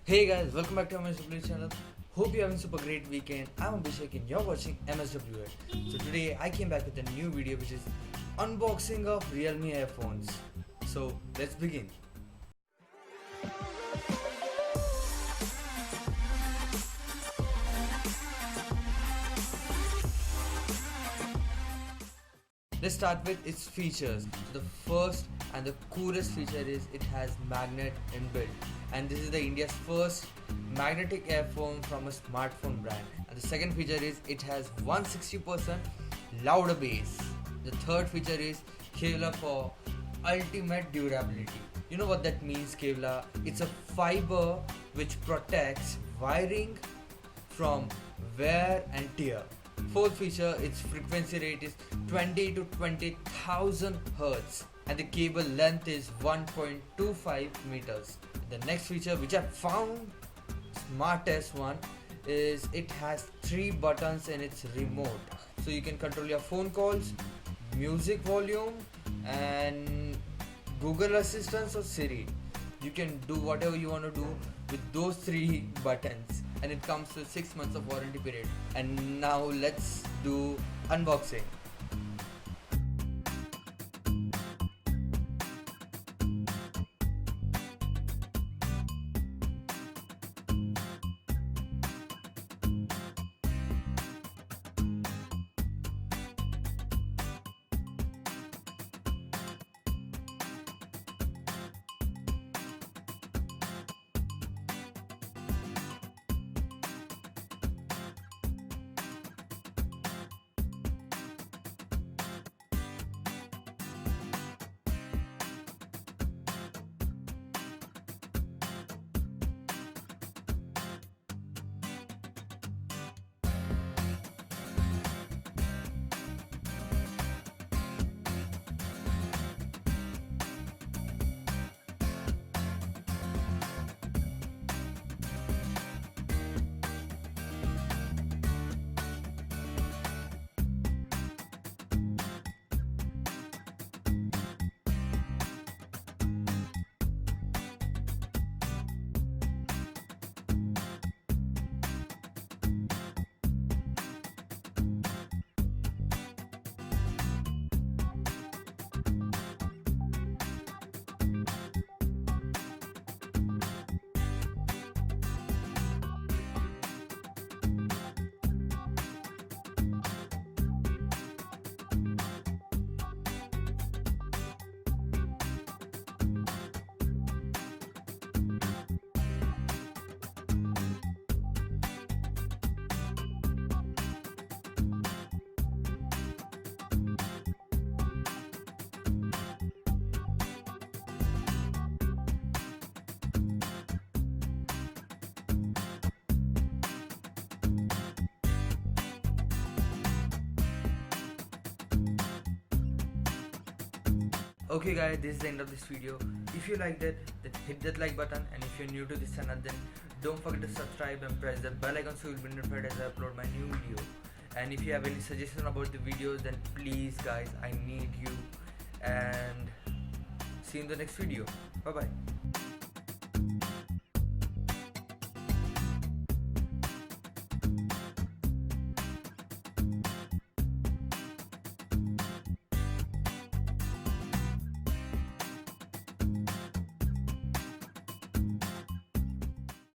Hey guys, welcome back to MSW channel. Hope you're having super great weekend. I'm Abhishek and you're watching MSW. So today I came back with a new video which is unboxing of Realme earphones. So let's begin. Let's start with its features. The first and the coolest feature is it has magnet inbuilt, and this is the India's first magnetic earphone from a smartphone brand. And the second feature is it has 160% louder bass. The third feature is Kevlar for ultimate durability. You know what that means, Kevlar? It's a fiber which protects wiring from wear and tear. Fourth feature, its frequency rate is 20 to 20,000 Hz and the cable length is 1.25 meters. The next feature which I found smartest one is it has 3 buttons in its remote. So you can control your phone calls, music volume and Google Assistant or Siri. You can do whatever you want to do with those 3 buttons, and it comes with 6 months of warranty period. And now let's do unboxing. Okay guys, this is the end of this video. If you liked it, then hit that like button, and if you're new to this channel, then don't forget to subscribe and press the bell icon so you'll be notified as I upload my new video. And if you have any suggestions about the videos, then please guys, I need you. And see you in the next video. Bye bye.